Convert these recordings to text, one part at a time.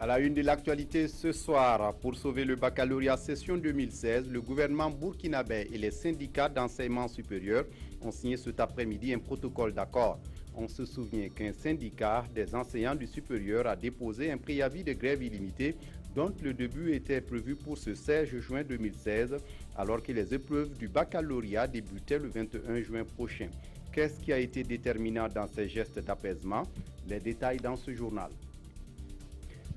À la une de l'actualité ce soir, pour sauver le baccalauréat session 2016, le gouvernement burkinabé et les syndicats d'enseignement supérieur ont signé cet après-midi un protocole d'accord. On se souvient qu'un syndicat des enseignants du supérieur a déposé un préavis de grève illimité dont le début était prévu pour ce 16 juin 2016, alors que les épreuves du baccalauréat débutaient le 21 juin prochain. Qu'est-ce qui a été déterminant dans ces gestes d'apaisement? Les détails dans ce journal.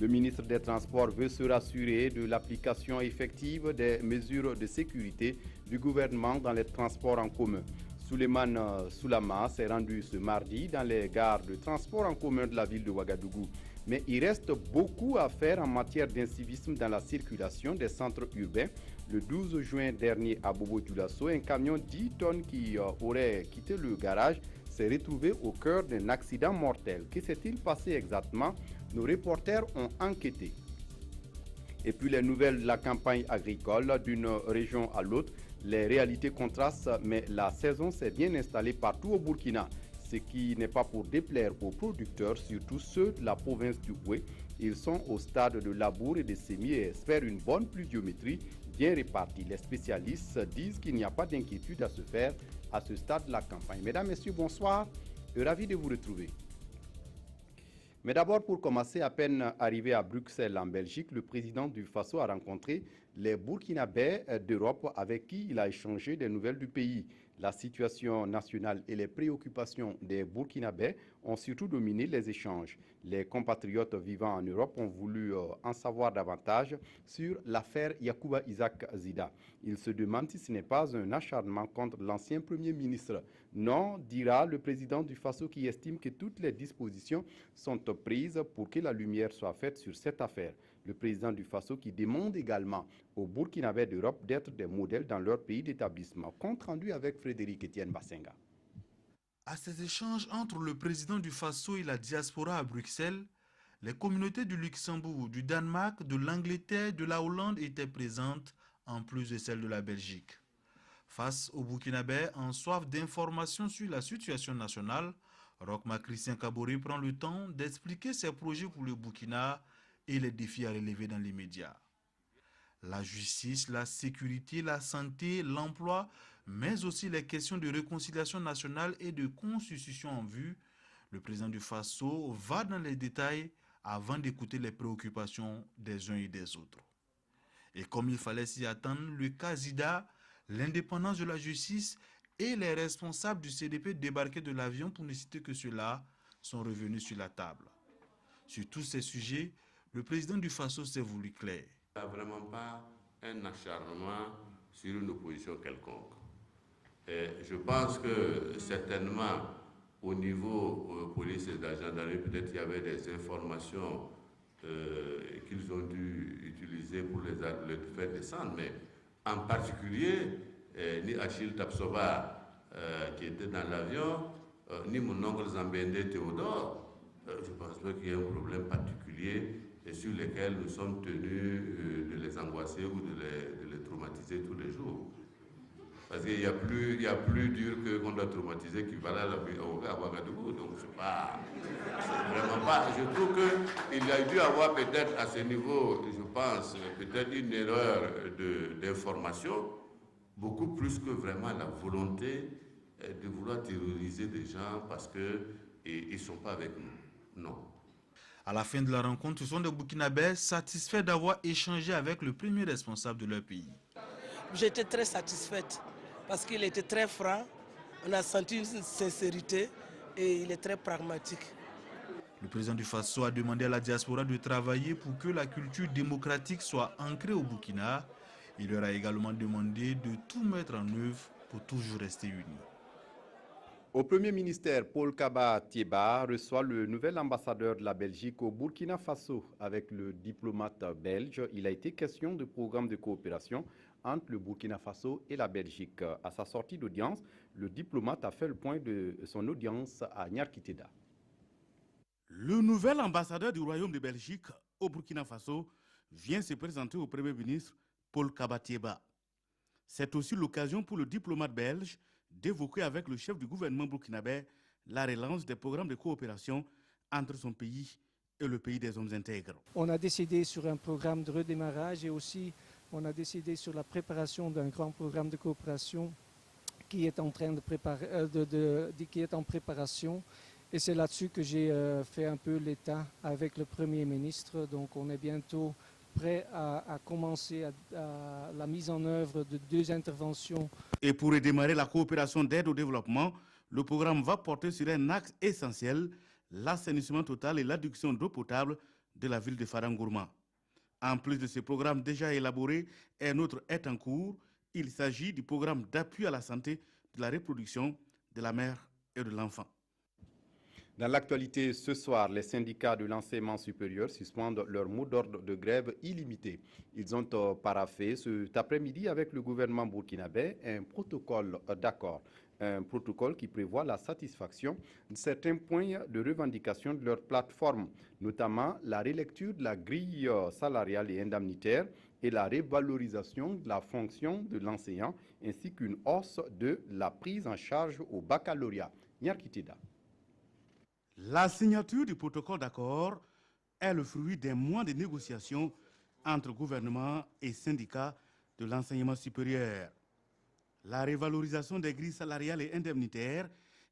Le ministre des Transports veut se rassurer de l'application effective des mesures de sécurité du gouvernement dans les transports en commun. Souleymane Soulama s'est rendu ce mardi dans les gares de transport en commun de la ville de Ouagadougou. Mais il reste beaucoup à faire en matière d'incivisme dans la circulation des centres urbains. Le 12 juin dernier à Bobo-Dioulasso, un camion 10 tonnes qui aurait quitté le garage s'est retrouvé au cœur d'un accident mortel. Que s'est-il passé exactement? Nos reporters ont enquêté. Et puis les nouvelles de la campagne agricole d'une région à l'autre. Les réalités contrastent, mais la saison s'est bien installée partout au Burkina. Ce qui n'est pas pour déplaire aux producteurs, surtout ceux de la province du Houé. Ils sont au stade de labour et de semis et espèrent une bonne pluviométrie bien répartie. Les spécialistes disent qu'il n'y a pas d'inquiétude à se faire à ce stade de la campagne. Mesdames, Messieurs, bonsoir et ravi de vous retrouver. Mais d'abord, pour commencer, à peine arrivé à Bruxelles, en Belgique, le président du Faso a rencontré les Burkinabés d'Europe avec qui il a échangé des nouvelles du pays. La situation nationale et les préoccupations des Burkinabés ont surtout dominé les échanges. Les compatriotes vivant en Europe ont voulu en savoir davantage sur l'affaire Yacouba Isaac Zida. Ils se demandent si ce n'est pas un acharnement contre l'ancien Premier ministre. Non, dira le président du Faso qui estime que toutes les dispositions sont prises pour que la lumière soit faite sur cette affaire. Le président du Faso qui demande également aux Burkinabés d'Europe d'être des modèles dans leur pays d'établissement. Compte rendu avec Frédéric Etienne Bassenga. À ces échanges entre le président du Faso et la diaspora à Bruxelles, les communautés du Luxembourg, du Danemark, de l'Angleterre, de la Hollande étaient présentes, en plus de celles de la Belgique. Face aux Burkinabés en soif d'informations sur la situation nationale, Rochma Christian Kabori prend le temps d'expliquer ses projets pour le Burkina et les défis à relever dans les médias. La justice, la sécurité, la santé, l'emploi, mais aussi les questions de réconciliation nationale et de constitution en vue, le président du Faso va dans les détails avant d'écouter les préoccupations des uns et des autres. Et comme il fallait s'y attendre, le cas Zida, l'indépendance de la justice et les responsables du CDP débarqués de l'avion, pour ne citer que cela, sont revenus sur la table. Sur tous ces sujets, le président du Faso s'est voulu clair. Il n'y a vraiment pas un acharnement sur une opposition quelconque. Et je pense que certainement, au niveau police et de la gendarmerie, peut-être il y avait des informations qu'ils ont dû utiliser pour les faire descendre, mais en particulier, ni Achille Tapsoba qui était dans l'avion, ni mon oncle Zambende Théodore, je pense pas qu'il y ait un problème particulier et sur lesquels nous sommes tenus de les angoisser ou de les traumatiser tous les jours. Parce qu'il y a plus dur qu'on doit traumatiser qu'il va là à Ouagadougou. Donc c'est vraiment pas. Je trouve qu'il y a dû avoir peut-être à ce niveau, je pense, peut-être une erreur d'information, beaucoup plus que vraiment la volonté de vouloir terroriser des gens parce qu'ils ne sont pas avec nous. Non. À la fin de la rencontre, ce sont des Burkinabés satisfaits d'avoir échangé avec le premier responsable de leur pays. J'étais très satisfaite parce qu'il était très franc, on a senti une sincérité et il est très pragmatique. Le président du Faso a demandé à la diaspora de travailler pour que la culture démocratique soit ancrée au Burkina. Il leur a également demandé de tout mettre en œuvre pour toujours rester unis. Au Premier ministère, Paul Kaba Thieba reçoit le nouvel ambassadeur de la Belgique au Burkina Faso. Avec le diplomate belge, il a été question de programmes de coopération entre le Burkina Faso et la Belgique. À sa sortie d'audience, le diplomate a fait le point de son audience à Nyarkiteda. Le nouvel ambassadeur du Royaume de Belgique au Burkina Faso vient se présenter au Premier ministre Paul Kaba Thieba. C'est aussi l'occasion pour le diplomate belge d'évoquer avec le chef du gouvernement burkinabé la relance des programmes de coopération entre son pays et le pays des hommes intègres. On a décidé sur un programme de redémarrage et aussi on a décidé sur la préparation d'un grand programme de coopération qui est en train de qui est en préparation. Et c'est là-dessus que j'ai fait un peu l'état avec le Premier ministre. Donc on est bientôt prêt à commencer à la mise en œuvre de 2 interventions. Et pour redémarrer la coopération d'aide au développement, le programme va porter sur un axe essentiel, l'assainissement total et l'adduction d'eau potable de la ville de Farangourma. En plus de ces programmes déjà élaborés, un autre est en cours. Il s'agit du programme d'appui à la santé, de la reproduction, de la mère et de l'enfant. Dans l'actualité, ce soir, les syndicats de l'enseignement supérieur suspendent leur mot d'ordre de grève illimité. Ils ont paraphé cet après-midi avec le gouvernement burkinabé un protocole d'accord. Un protocole qui prévoit la satisfaction de certains points de revendication de leur plateforme, notamment la relecture de la grille salariale et indemnitaire et la revalorisation de la fonction de l'enseignant, ainsi qu'une hausse de la prise en charge au baccalauréat. Nyarkitida. La signature du protocole d'accord est le fruit des mois de négociations entre gouvernement et syndicats de l'enseignement supérieur. La revalorisation des grilles salariales et indemnitaires,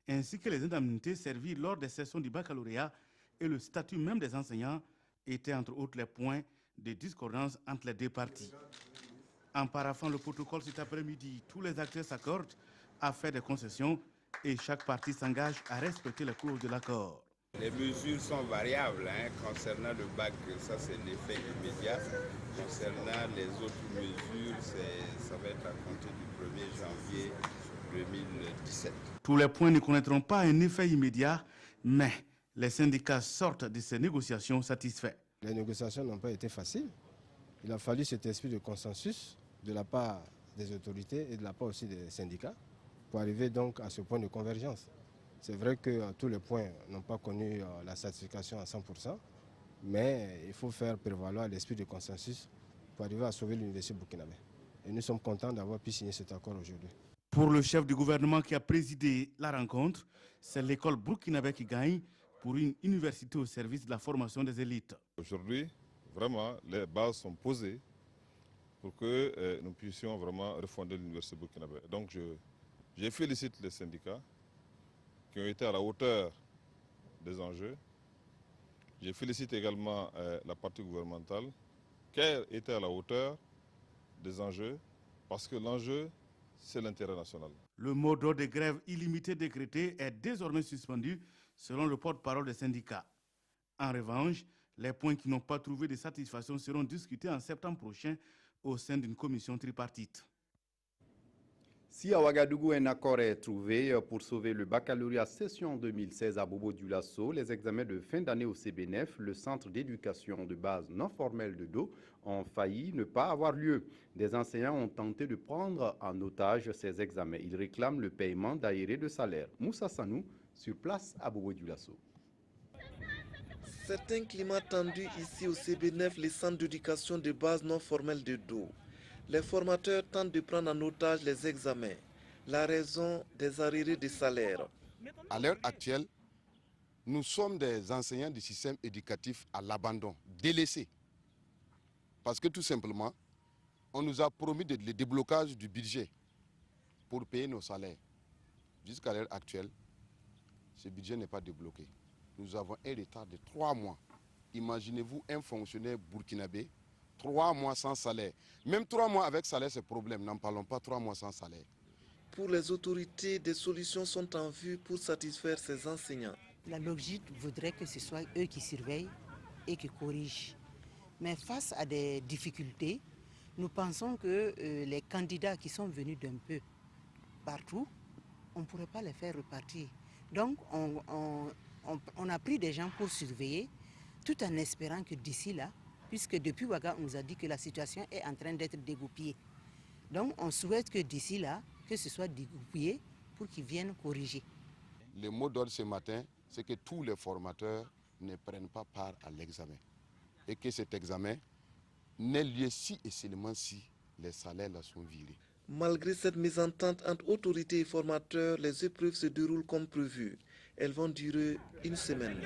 ainsi que les indemnités servies lors des sessions du baccalauréat et le statut même des enseignants étaient entre autres les points de discordance entre les 2 parties. En paraphant le protocole cet après-midi, tous les acteurs s'accordent à faire des concessions et chaque partie s'engage à respecter les clauses de l'accord. Les mesures sont variables concernant le bac, ça c'est l'effet immédiat. Concernant les autres mesures, ça va être à compter du 1er janvier 2017. Tous les points ne connaîtront pas un effet immédiat, mais les syndicats sortent de ces négociations satisfaits. Les négociations n'ont pas été faciles. Il a fallu cet esprit de consensus de la part des autorités et de la part aussi des syndicats pour arriver donc à ce point de convergence. C'est vrai que tous les points n'ont pas connu la certification à 100%, mais il faut faire prévaloir l'esprit de consensus pour arriver à sauver l'université burkinabé. Et nous sommes contents d'avoir pu signer cet accord aujourd'hui. Pour le chef du gouvernement qui a présidé la rencontre, c'est l'école burkinabé qui gagne pour une université au service de la formation des élites. Aujourd'hui, vraiment, les bases sont posées pour que nous puissions vraiment refonder l'université burkinabé. Donc je félicite les syndicats qui ont été à la hauteur des enjeux. Je félicite également la partie gouvernementale qui a été à la hauteur des enjeux parce que l'enjeu, c'est l'intérêt national. Le mot d'ordre de grève illimité décrété est désormais suspendu selon le porte-parole des syndicats. En revanche, les points qui n'ont pas trouvé de satisfaction seront discutés en septembre prochain au sein d'une commission tripartite. Si à Ouagadougou un accord est trouvé pour sauver le baccalauréat session 2016 à Bobo-Dioulasso, les examens de fin d'année au CBNF, le centre d'éducation de base non formelle de Do, ont failli ne pas avoir lieu. Des enseignants ont tenté de prendre en otage ces examens. Ils réclament le paiement d'aérés de salaire. Moussa Sanou, sur place à Bobo-Dioulasso. C'est un climat tendu ici au CBNF, le centre d'éducation de base non formelle de Do. Les formateurs tentent de prendre en otage les examens. La raison des arriérés de salaire. À l'heure actuelle, nous sommes des enseignants du système éducatif à l'abandon, délaissés. Parce que tout simplement, on nous a promis le déblocage du budget pour payer nos salaires. Jusqu'à l'heure actuelle, ce budget n'est pas débloqué. Nous avons un retard de 3 mois. Imaginez-vous un fonctionnaire burkinabé, 3 mois sans salaire. Même 3 mois avec salaire, c'est problème. N'en parlons pas 3 mois sans salaire. Pour les autorités, des solutions sont en vue pour satisfaire ces enseignants. La logique voudrait que ce soit eux qui surveillent et qui corrigent. Mais face à des difficultés, nous pensons que les candidats qui sont venus d'un peu partout, on ne pourrait pas les faire repartir. Donc on a pris des gens pour surveiller, tout en espérant que d'ici là, puisque depuis Ouaga, on nous a dit que la situation est en train d'être dégoupillée. Donc on souhaite que d'ici là, que ce soit dégoupillé pour qu'ils viennent corriger. Le mot d'ordre ce matin, c'est que tous les formateurs ne prennent pas part à l'examen. Et que cet examen n'ait lieu si et seulement si les salaires là sont virés. Malgré cette mésentente entre autorités et formateurs, les épreuves se déroulent comme prévu. Elles vont durer 1 semaine.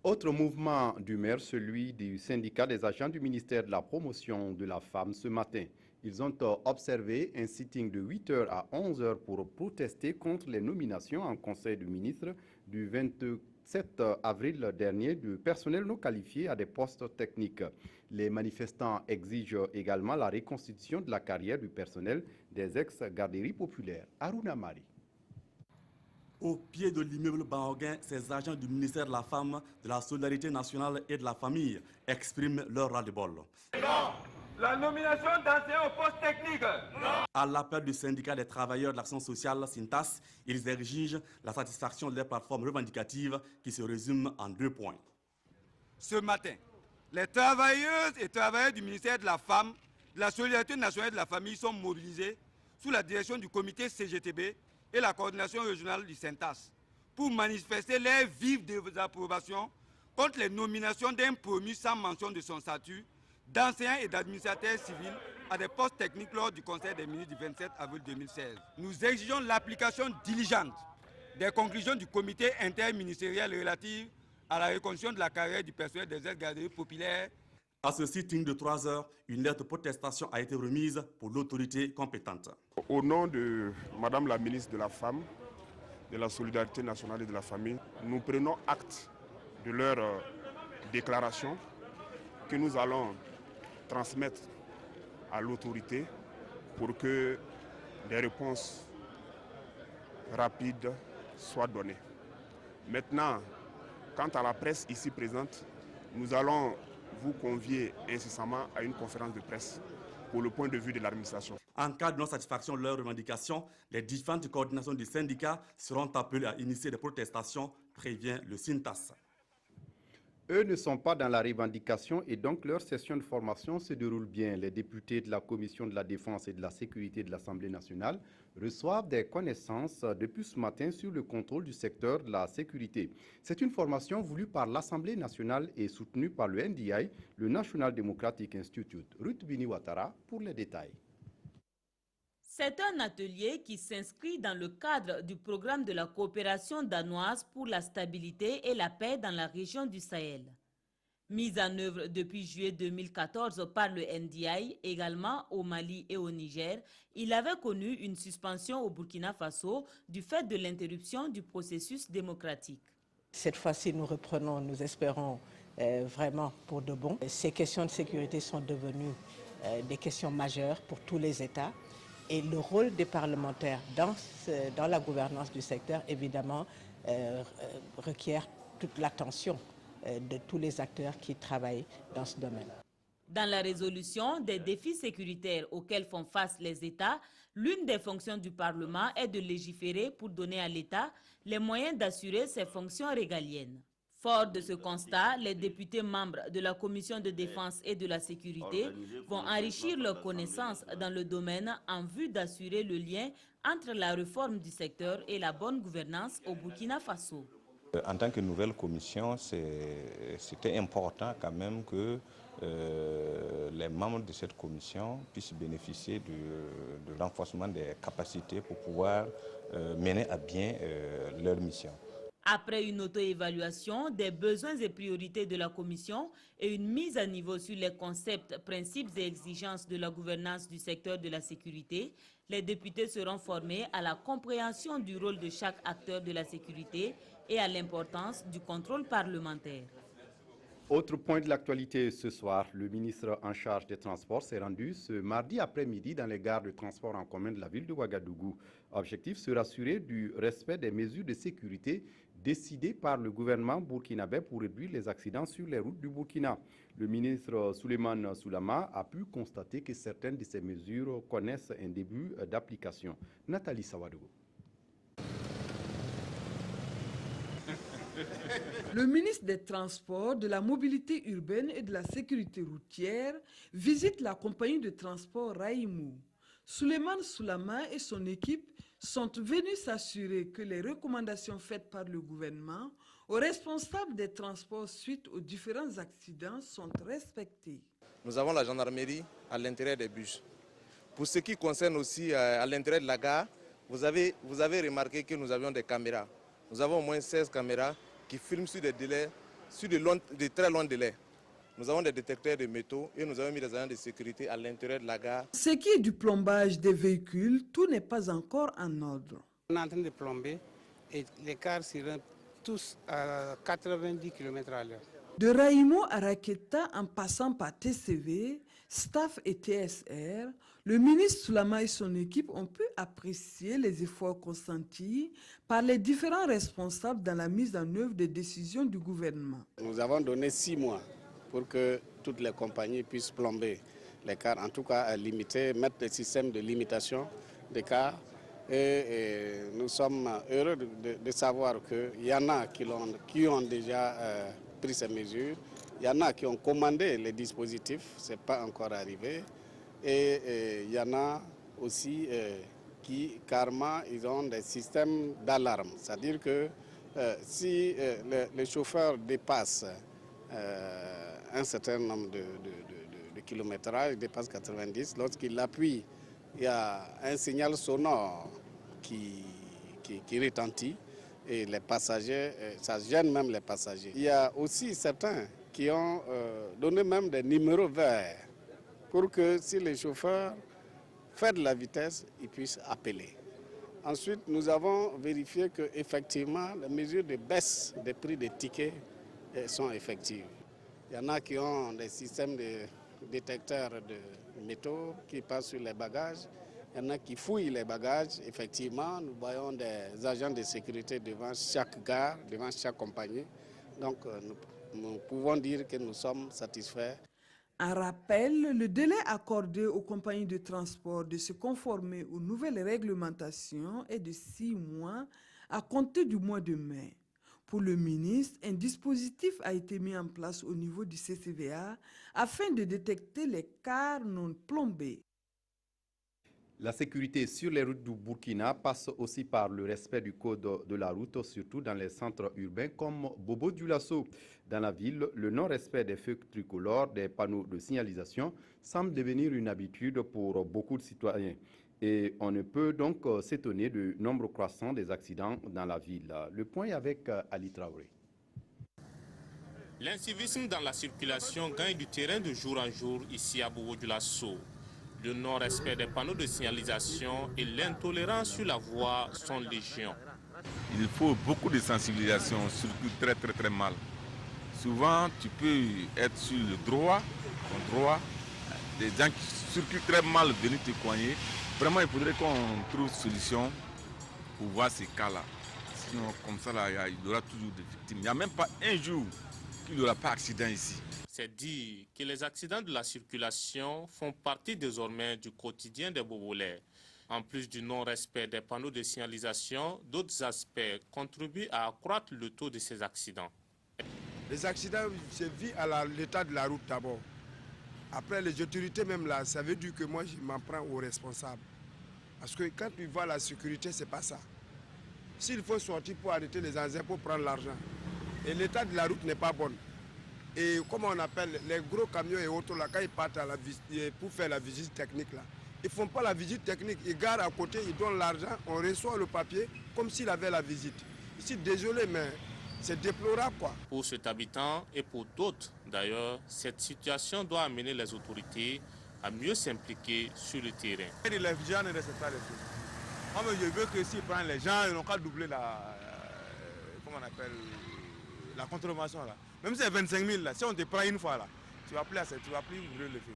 Autre mouvement d'humeur, celui du syndicat des agents du ministère de la Promotion de la Femme ce matin. Ils ont observé un sitting de 8h à 11h pour protester contre les nominations en Conseil des ministres du 27 avril dernier du personnel non qualifié à des postes techniques. Les manifestants exigent également la reconstitution de la carrière du personnel des ex-garderies populaires. Aruna Mari. Au pied de l'immeuble Bahoguin, ces agents du ministère de la Femme, de la Solidarité nationale et de la Famille expriment leur ras-le-bol. Non. La nomination d'enseignants au poste technique. Non. À l'appel du syndicat des travailleurs de l'action sociale, SINTAS, ils exigent la satisfaction de leurs plateformes revendicatives qui se résument en 2 points. Ce matin, les travailleuses et travailleurs du ministère de la Femme, de la Solidarité nationale et de la Famille sont mobilisés sous la direction du comité CGTB et la coordination régionale du SINTAS pour manifester leur vive désapprobation contre les nominations d'un promu sans mention de son statut d'enseignants et d'administrateurs civils à des postes techniques lors du Conseil des ministres du 27 avril 2016. Nous exigeons l'application diligente des conclusions du comité interministériel relatif à la reconstruction de la carrière du personnel des ex-garderies populaires. À ce sitting de 3 heures, une lettre de protestation a été remise pour l'autorité compétente. Au nom de Madame la ministre de la Femme, de la Solidarité nationale et de la Famille, nous prenons acte de leur déclaration que nous allons transmettre à l'autorité pour que des réponses rapides soient données. Maintenant, quant à la presse ici présente, nous allons vous convier incessamment à une conférence de presse pour le point de vue de l'administration. En cas de non-satisfaction de leurs revendications, les différentes coordinations du syndicat seront appelées à initier des protestations, prévient le SINTAS. Eux ne sont pas dans la revendication et donc leur session de formation se déroule bien. Les députés de la Commission de la Défense et de la Sécurité de l'Assemblée nationale reçoivent des connaissances depuis ce matin sur le contrôle du secteur de la sécurité. C'est une formation voulue par l'Assemblée nationale et soutenue par le NDI, le National Democratic Institute. Ruth Bini Ouattara pour les détails. C'est un atelier qui s'inscrit dans le cadre du programme de la coopération danoise pour la stabilité et la paix dans la région du Sahel. Mise en œuvre depuis juillet 2014 par le NDI, également au Mali et au Niger, il avait connu une suspension au Burkina Faso du fait de l'interruption du processus démocratique. Cette fois-ci, nous reprenons, nous espérons vraiment pour de bon. Ces questions de sécurité sont devenues des questions majeures pour tous les États. Et le rôle des parlementaires dans la gouvernance du secteur, évidemment, requiert toute l'attention de tous les acteurs qui travaillent dans ce domaine. Dans la résolution des défis sécuritaires auxquels font face les États, l'une des fonctions du Parlement est de légiférer pour donner à l'État les moyens d'assurer ses fonctions régaliennes. Fort de ce constat, les députés membres de la Commission de défense et de la sécurité vont enrichir leurs connaissances dans le domaine en vue d'assurer le lien entre la réforme du secteur et la bonne gouvernance au Burkina Faso. En tant que nouvelle commission, c'était important quand même que les membres de cette commission puissent bénéficier du renforcement des capacités pour pouvoir mener à bien leur mission. Après une auto-évaluation des besoins et priorités de la Commission et une mise à niveau sur les concepts, principes et exigences de la gouvernance du secteur de la sécurité, les députés seront formés à la compréhension du rôle de chaque acteur de la sécurité et à l'importance du contrôle parlementaire. Autre point de l'actualité ce soir, le ministre en charge des Transports s'est rendu ce mardi après-midi dans les gares de transport en commun de la ville de Ouagadougou. Objectif, se rassurer du respect des mesures de sécurité décidées par le gouvernement burkinabé pour réduire les accidents sur les routes du Burkina. Le ministre Souleymane Soulama a pu constater que certaines de ces mesures connaissent un début d'application. Nathalie Sawadou. Le ministre des Transports, de la Mobilité urbaine et de la Sécurité routière visite la compagnie de transport Raïmou. Souleymane Soulama et son équipe sont venus s'assurer que les recommandations faites par le gouvernement aux responsables des transports suite aux différents accidents sont respectées. Nous avons la gendarmerie à l'intérieur des bus. Pour ce qui concerne aussi à l'intérieur de la gare, vous avez remarqué que nous avions des caméras. Nous avons au moins 16 caméras qui filment sur des délais sur de très longs délais. Nous avons des détecteurs de métaux et nous avons mis des agents de sécurité à l'intérieur de la gare. Ce qui est du plombage des véhicules, tout n'est pas encore en ordre. On est en train de plomber et les cars seront tous à 90 km à l'heure. De Raimo à Raketa en passant par TCV, Staff et TSR, le ministre Soulama et son équipe ont pu apprécier les efforts consentis par les différents responsables dans la mise en œuvre des décisions du gouvernement. Nous avons donné 6 mois pour que toutes les compagnies puissent plomber les cars, en tout cas limiter, mettre des systèmes de limitation des cars. Et nous sommes heureux de savoir qu'il y en a qui ont déjà pris ces mesures. Il y en a qui ont commandé les dispositifs, ce n'est pas encore arrivé. Et il y en a aussi qui, carrément, ils ont des systèmes d'alarme. C'est-à-dire que si les chauffeurs dépassent un certain nombre de kilométrages, dépassent 90, lorsqu'ils appuient, il y a un signal sonore qui retentit et les passagers, ça gêne même les passagers. Il y a aussi certains qui ont donné même des numéros verts pour que si les chauffeurs font de la vitesse, ils puissent appeler. Ensuite, nous avons vérifié qu'effectivement, les mesures de baisse des prix des tickets sont effectives. Il y en a qui ont des systèmes de détecteurs de métaux qui passent sur les bagages. Il y en a qui fouillent les bagages. Effectivement, nous voyons des agents de sécurité devant chaque gare, devant chaque compagnie. Donc, nous pouvons dire que nous sommes satisfaits. En rappel, le délai accordé aux compagnies de transport de se conformer aux nouvelles réglementations est de 6 mois à compter du mois de mai. Pour le ministre, un dispositif a été mis en place au niveau du CCVA afin de détecter les cars non plombés. La sécurité sur les routes du Burkina passe aussi par le respect du code de la route, surtout dans les centres urbains comme Bobo-Dioulasso. Dans la ville, le non-respect des feux tricolores, des panneaux de signalisation, semble devenir une habitude pour beaucoup de citoyens. Et on ne peut donc s'étonner du nombre croissant des accidents dans la ville. Le point est avec Ali Traoré. L'incivisme dans la circulation gagne du terrain de jour en jour ici à Bobo-Dioulasso. Le non-respect des panneaux de signalisation et l'intolérance sur la voie sont légion. Il faut beaucoup de sensibilisation, surtout très mal. Souvent, tu peux être sur le droit, des gens qui circulent très mal venir te coigner. Vraiment, il faudrait qu'on trouve solution pour voir ces cas-là. Sinon, comme ça, là, il y aura toujours des victimes. Il n'y a même pas un jour qu'il n'y aura pas d'accident ici. C'est dire que les accidents de la circulation font partie désormais du quotidien des Bobolais. En plus du non-respect des panneaux de signalisation, d'autres aspects contribuent à accroître le taux de ces accidents. Les accidents, c'est vu à l'état de la route d'abord. Après, les autorités même là, ça veut dire que moi, je m'en prends aux responsables. Parce que quand tu vois la sécurité, c'est pas ça. S'il faut sortir pour arrêter les engins, pour prendre l'argent, et l'état de la route n'est pas bon. Et comment on appelle, les gros camions et autres, là, quand ils partent pour faire la visite technique, là, ils ne font pas la visite technique. Ils garent à côté, ils donnent l'argent, on reçoit le papier comme s'il avait la visite. Ici, désolé, mais c'est déplorable, quoi. Pour cet habitant et pour d'autres, d'ailleurs, cette situation doit amener les autorités à mieux s'impliquer sur le terrain. Les gens ne respectent pas les choses. Moi, je veux que s'ils prennent les gens, ils n'ont qu'à doubler la consommation, là. Même si c'est 25 000, là, si on te prend une fois, là, tu vas plus ouvrir le feu.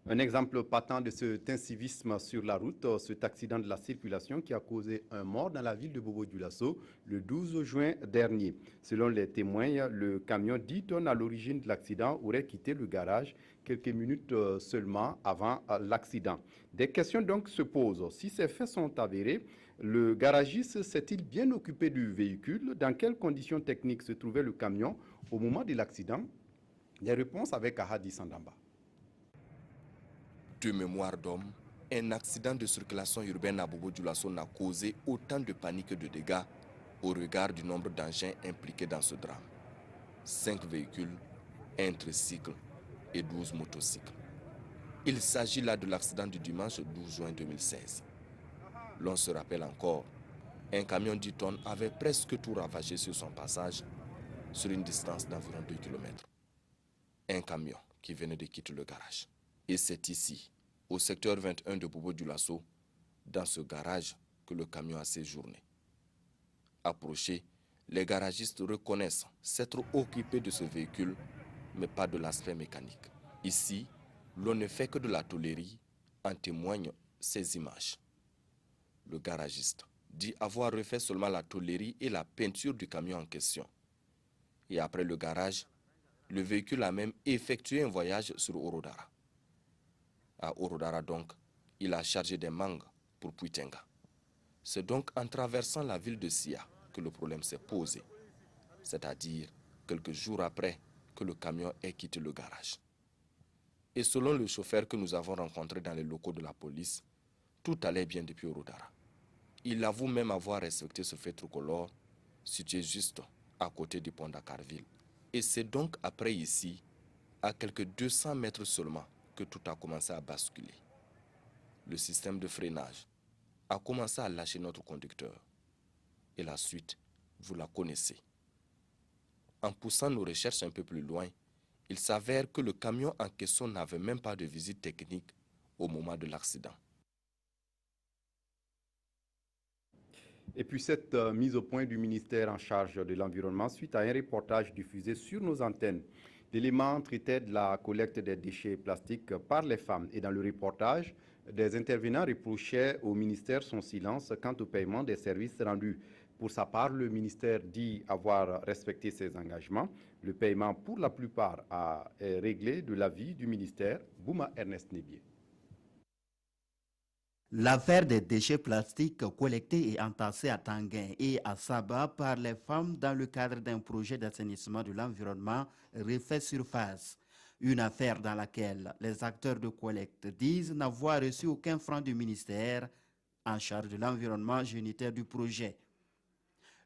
Un exemple patent de cet incivisme sur la route, cet accident de la circulation qui a causé un mort dans la ville de Bobo-Dioulasso le 12 juin dernier. Selon les témoins, le camion 10 tonnes à l'origine de l'accident aurait quitté le garage quelques minutes seulement avant l'accident. Des questions donc se posent. Si ces faits sont avérés, le garagiste s'est-il bien occupé du véhicule? Dans quelles conditions techniques se trouvait le camion au moment de l'accident? Les réponses avec Ahadi Sandamba. De mémoire d'homme, un accident de circulation urbaine à Bobo-Dioulasso n'a causé autant de panique et de dégâts au regard du nombre d'engins impliqués dans ce drame. 5 véhicules, un tricycle et 12 motocycles. Il s'agit là de l'accident du dimanche 12 juin 2016. L'on se rappelle encore, un camion 10 tonnes avait presque tout ravagé sur son passage sur une distance d'environ 2 km. Un camion qui venait de quitter le garage. Et c'est ici, au secteur 21 de Bobo-Dioulasso, dans ce garage, que le camion a séjourné. Approchés, les garagistes reconnaissent s'être occupés de ce véhicule, mais pas de l'aspect mécanique. Ici, l'on ne fait que de la tôlerie, en témoignent ces images. Le garagiste dit avoir refait seulement la tôlerie et la peinture du camion en question. Et après le garage, le véhicule a même effectué un voyage sur Orodara. À Orodara donc, il a chargé des mangues pour Puitenga. C'est donc en traversant la ville de Sia que le problème s'est posé, c'est-à-dire quelques jours après que le camion ait quitté le garage. Et selon le chauffeur que nous avons rencontré dans les locaux de la police, tout allait bien depuis Orodara. Il avoue même avoir respecté ce fait tricolore, situé juste à côté du pont d'Akarville. Et c'est donc après ici, à quelques 200 mètres seulement, que tout a commencé à basculer. Le système de freinage a commencé à lâcher notre conducteur. Et la suite, vous la connaissez. En poussant nos recherches un peu plus loin, il s'avère que le camion en question n'avait même pas de visite technique au moment de l'accident. Et puis cette mise au point du ministère en charge de l'environnement suite à un reportage diffusé sur nos antennes. L'élément traitait de la collecte des déchets plastiques par les femmes. Et dans le reportage, des intervenants reprochaient au ministère son silence quant au paiement des services rendus. Pour sa part, le ministère dit avoir respecté ses engagements. Le paiement, pour la plupart, est réglé de l'avis du ministère. Bouma Ernest Nébier. L'affaire des déchets plastiques collectés et entassés à Tanguin et à Saba par les femmes dans le cadre d'un projet d'assainissement de l'environnement refait surface. Une affaire dans laquelle les acteurs de collecte disent n'avoir reçu aucun franc du ministère en charge de l'environnement génitaire du projet.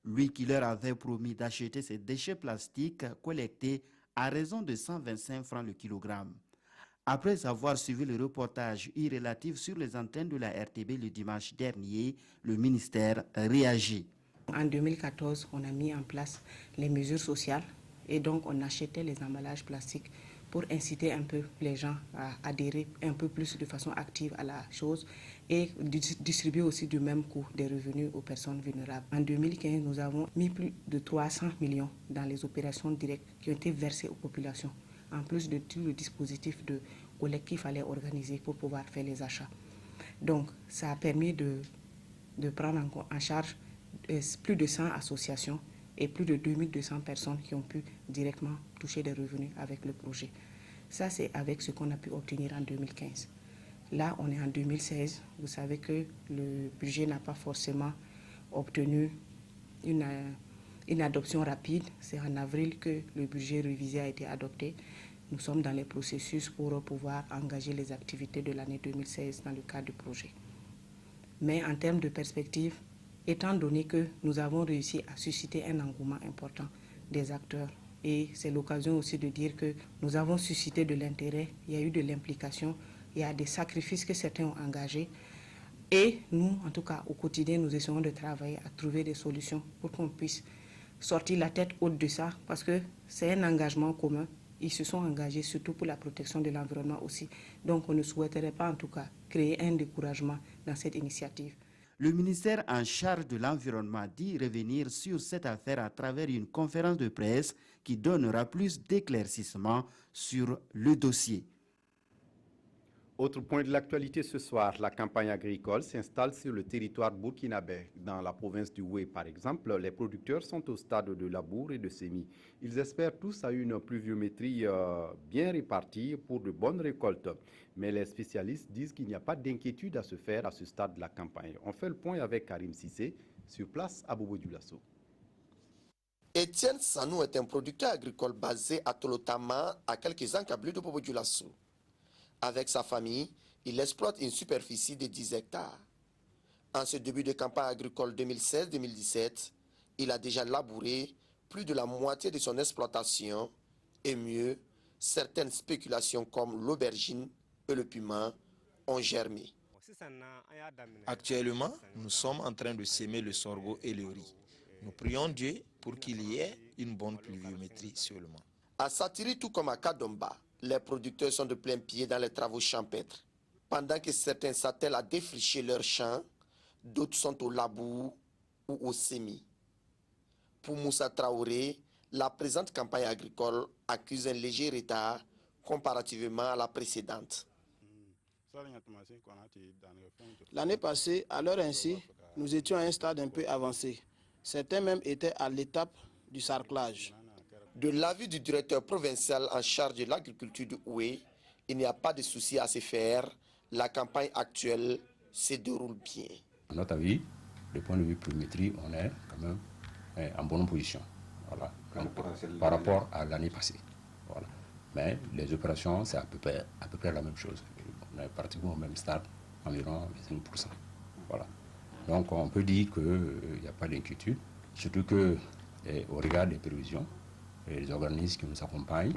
Lui qui leur avait promis d'acheter ces déchets plastiques collectés à raison de 125 francs le kilogramme. Après avoir suivi le reportage irrélatif sur les antennes de la RTB le dimanche dernier, le ministère réagit. En 2014, on a mis en place les mesures sociales et donc on achetait les emballages plastiques pour inciter un peu les gens à adhérer un peu plus de façon active à la chose et distribuer aussi du même coup des revenus aux personnes vulnérables. En 2015, nous avons mis plus de 300 millions dans les opérations directes qui ont été versées aux populations, en plus de tout le dispositif de collecte qu'il fallait organiser pour pouvoir faire les achats. Donc, ça a permis de prendre en charge plus de 100 associations et plus de 2200 personnes qui ont pu directement toucher des revenus avec le projet. Ça, c'est avec ce qu'on a pu obtenir en 2015. Là, on est en 2016. Vous savez que le budget n'a pas forcément obtenu une adoption rapide. C'est en avril que le budget révisé a été adopté. Nous sommes dans les processus pour pouvoir engager les activités de l'année 2016 dans le cadre du projet. Mais en termes de perspective, étant donné que nous avons réussi à susciter un engouement important des acteurs, et c'est l'occasion aussi de dire que nous avons suscité de l'intérêt, il y a eu de l'implication, il y a des sacrifices que certains ont engagés. Et nous, en tout cas, au quotidien, nous essayons de travailler à trouver des solutions pour qu'on puisse sortir la tête haute de ça, parce que c'est un engagement commun. Ils se sont engagés surtout pour la protection de l'environnement aussi. Donc on ne souhaiterait pas en tout cas créer un découragement dans cette initiative. Le ministère en charge de l'environnement dit revenir sur cette affaire à travers une conférence de presse qui donnera plus d'éclaircissements sur le dossier. Autre point de l'actualité ce soir, la campagne agricole s'installe sur le territoire burkinabé. Dans la province du Houé, par exemple, les producteurs sont au stade de labour et de semis. Ils espèrent tous à une pluviométrie bien répartie pour de bonnes récoltes. Mais les spécialistes disent qu'il n'y a pas d'inquiétude à se faire à ce stade de la campagne. On fait le point avec Karim Sissé, sur place à Bobo-Dioulasso. Étienne Sanou est un producteur agricole basé à Tolotama, à quelques encablures de Bobo-Dioulasso. Avec sa famille, il exploite une superficie de 10 hectares. En ce début de campagne agricole 2016-2017, il a déjà labouré plus de la moitié de son exploitation et mieux, certaines spéculations comme l'aubergine et le piment ont germé. Actuellement, nous sommes en train de s'aimer le sorgho et le riz. Nous prions Dieu pour qu'il y ait une bonne pluviométrie seulement. À Satiri, tout comme à Kadomba, les producteurs sont de plein pied dans les travaux champêtres. Pendant que certains s'attellent à défricher leurs champs, d'autres sont au labour ou au semis. Pour Moussa Traoré, la présente campagne agricole accuse un léger retard comparativement à la précédente. L'année passée, à l'heure ainsi, nous étions à un stade un peu avancé. Certains même étaient à l'étape du sarclage. De l'avis du directeur provincial en charge de l'agriculture de Oué, il n'y a pas de souci à se faire. La campagne actuelle se déroule bien. À notre avis, du point de vue pluviométrie, on est quand même en bonne position. Voilà. Par rapport à l'année passée. Voilà. Mais les opérations, c'est à peu près la même chose. On est pratiquement au même stade, environ 25%. Voilà. Donc on peut dire qu'il n'y a pas d'inquiétude, surtout qu'au regard des prévisions, les organismes qui nous accompagnent,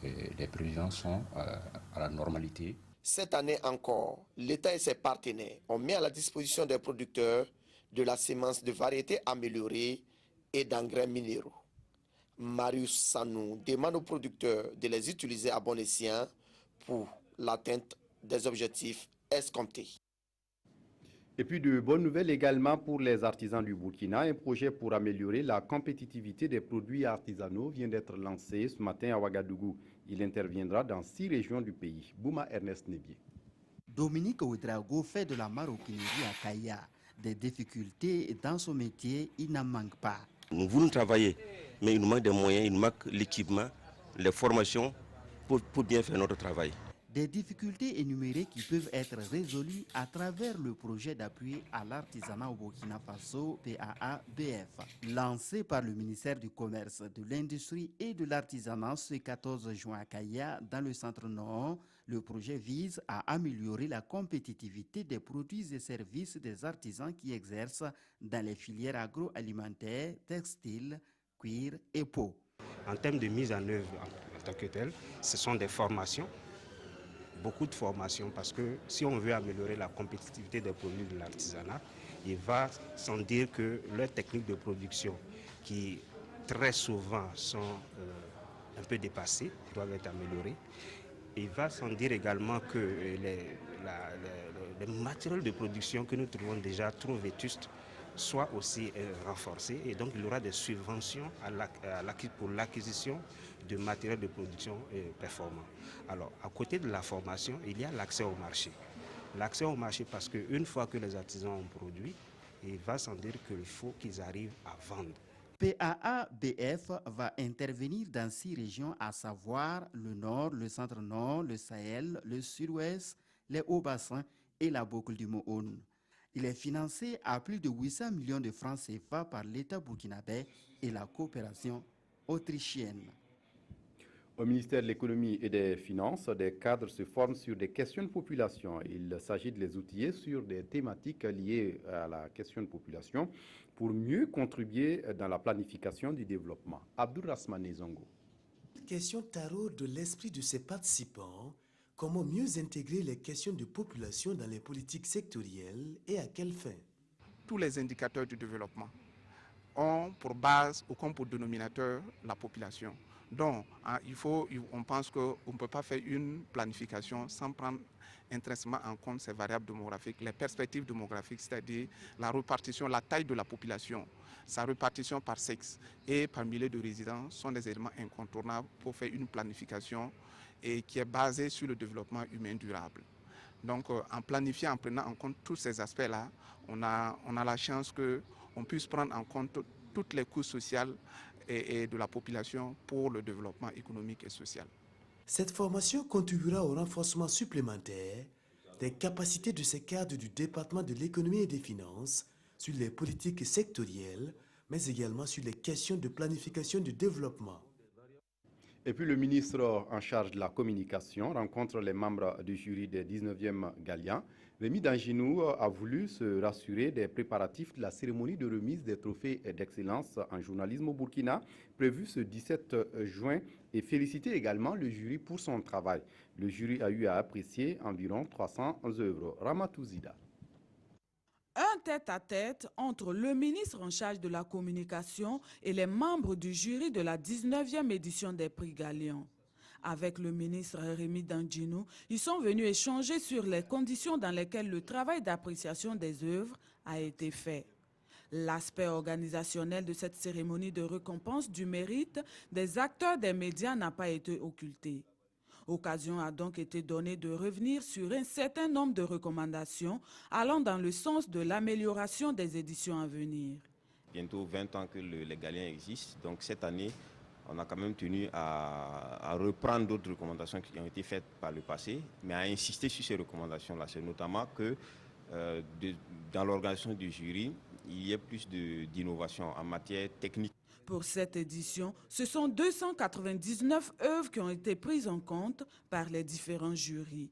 les prévisions sont à la normalité. Cette année encore, l'État et ses partenaires ont mis à la disposition des producteurs de la sémence de variétés améliorées et d'engrais minéraux. Marius Sanou demande aux producteurs de les utiliser à bon escient pour l'atteinte des objectifs escomptés. Et puis de bonnes nouvelles également pour les artisans du Burkina. Un projet pour améliorer la compétitivité des produits artisanaux vient d'être lancé ce matin à Ouagadougou. Il interviendra dans 6 régions du pays. Bouma Ernest Nebié. Dominique Ouedraogo fait de la maroquinerie à Kaya. Des difficultés dans son métier, il n'en manque pas. Nous voulons travailler, mais il nous manque des moyens, il nous manque l'équipement, les formations pour bien faire notre travail. Des difficultés énumérées qui peuvent être résolues à travers le projet d'appui à l'artisanat au Burkina Faso, PAA-BF. Lancé par le ministère du Commerce, de l'Industrie et de l'Artisanat ce 14 juin à Kaya, dans le centre-nord, le projet vise à améliorer la compétitivité des produits et services des artisans qui exercent dans les filières agroalimentaires, textiles, cuir et peau. En termes de mise en œuvre en tant que tel, ce sont des formations. Beaucoup de formations parce que si on veut améliorer la compétitivité des produits de l'artisanat, il va sans dire que leurs techniques de production qui très souvent sont un peu dépassées, doivent être améliorées. Il va sans dire également que les matériels de production que nous trouvons déjà trop vétustes soient aussi renforcés et donc il y aura des subventions pour l'acquisition de matériel de production performant. Alors, à côté de la formation, il y a l'accès au marché. L'accès au marché parce qu'une fois que les artisans ont produit, il va sans dire qu'il faut qu'ils arrivent à vendre. PAA-BF va intervenir dans 6 régions, à savoir le Nord, le Centre-Nord, le Sahel, le Sud-Ouest, les Hauts-Bassins et la boucle du Mohon. Il est financé à plus de 800 millions de francs CFA par l'État burkinabé et la coopération autrichienne. Au ministère de l'Économie et des Finances, des cadres se forment sur des questions de population. Il s'agit de les outiller sur des thématiques liées à la question de population pour mieux contribuer dans la planification du développement. Abdul Rasmane Zongo. Question tarot de l'esprit de ses participants. Comment mieux intégrer les questions de population dans les politiques sectorielles et à quelle fin? Tous les indicateurs du développement ont pour base ou comme pour dénominateur la population. Donc, on pense qu'on ne peut pas faire une planification sans prendre intrinsèquement en compte ces variables démographiques, les perspectives démographiques, c'est-à-dire la répartition, la taille de la population, sa répartition par sexe et par milieu de résidence sont des éléments incontournables pour faire une planification et qui est basée sur le développement humain durable. Donc, en planifiant, en prenant en compte tous ces aspects-là, on a la chance qu'on puisse prendre en compte toutes les couches sociales et de la population pour le développement économique et social. Cette formation contribuera au renforcement supplémentaire des capacités de ces cadres du département de l'économie et des finances sur les politiques sectorielles, mais également sur les questions de planification du développement. Et puis le ministre en charge de la communication rencontre les membres du jury des 19e Galian. Rémi Danginou a voulu se rassurer des préparatifs de la cérémonie de remise des trophées d'excellence en journalisme au Burkina, prévue ce 17 juin, et féliciter également le jury pour son travail. Le jury a eu à apprécier environ 300 œuvres. Ramatouzida. Un tête-à-tête entre le ministre en charge de la communication et les membres du jury de la 19e édition des prix Galion. Avec le ministre Rémi Dandjinou, ils sont venus échanger sur les conditions dans lesquelles le travail d'appréciation des œuvres a été fait. L'aspect organisationnel de cette cérémonie de récompense du mérite des acteurs des médias n'a pas été occulté. Occasion a donc été donnée de revenir sur un certain nombre de recommandations allant dans le sens de l'amélioration des éditions à venir. Bientôt 20 ans que les Galiens existent, donc cette année, on a quand même tenu à reprendre d'autres recommandations qui ont été faites par le passé, mais à insister sur ces recommandations-là. C'est notamment que dans l'organisation du jury, il y ait plus d'innovation en matière technique. Pour cette édition, ce sont 299 œuvres qui ont été prises en compte par les différents jurys.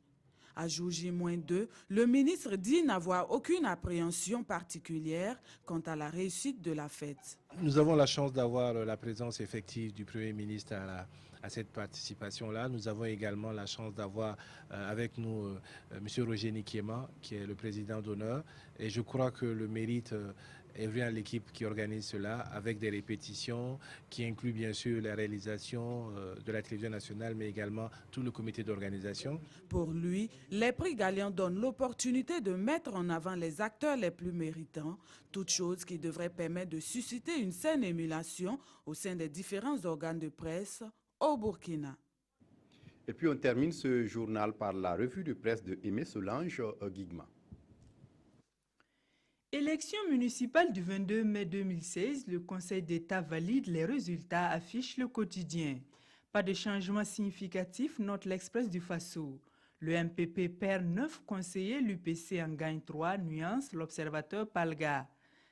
À jour J-2, le ministre dit n'avoir aucune appréhension particulière quant à la réussite de la fête. Nous avons la chance d'avoir la présence effective du Premier ministre à cette participation-là. Nous avons également la chance d'avoir avec nous M. Roger Nikiema, qui est le président d'honneur. Et je crois que le mérite est venu à l'équipe qui organise cela avec des répétitions qui incluent bien sûr la réalisation de la télévision nationale, mais également tout le comité d'organisation. Pour lui, les prix Galion donnent l'opportunité de mettre en avant les acteurs les plus méritants, toute chose qui devrait permettre de susciter une saine émulation au sein des différents organes de presse au Burkina. Et puis on termine ce journal par la revue de presse de Aimé Solange Guigma. Élection municipale du 22 mai 2016, le Conseil d'État valide les résultats, affiche le quotidien. Pas de changement significatif, note l'Express du Faso. Le MPP perd 9 conseillers, l'UPC en gagne 3, nuance l'observateur Palga.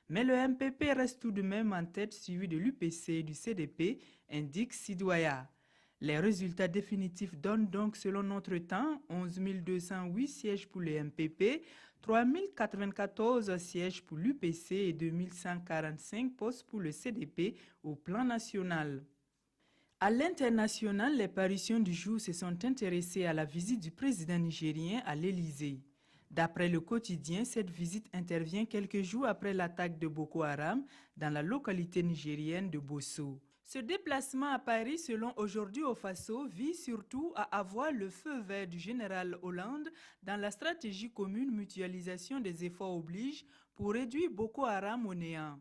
Mais le MPP reste tout de même en tête, suivi de l'UPC et du CDP, indique Sidouaya. Les résultats définitifs donnent donc, selon notre temps, 11 208 sièges pour le MPP, 3 094 sièges pour l'UPC et 2 145 postes pour le CDP au plan national. À l'international, les parutions du jour se sont intéressées à la visite du président nigérien à l'Élysée. D'après le quotidien, cette visite intervient quelques jours après l'attaque de Boko Haram dans la localité nigérienne de Bosso. Ce déplacement à Paris, selon Aujourd'hui au Faso, vise surtout à avoir le feu vert du général Hollande dans la stratégie commune mutualisation des efforts oblige pour réduire Boko Haram au néant.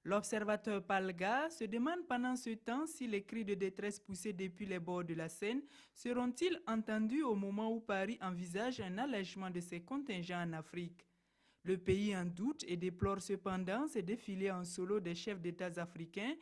L'observateur Palga se demande pendant ce temps si les cris de détresse poussés depuis les bords de la Seine seront-ils entendus au moment où Paris envisage un allègement de ses contingents en Afrique. Le pays en doute et déplore cependant ces défilés en solo des chefs d'État africains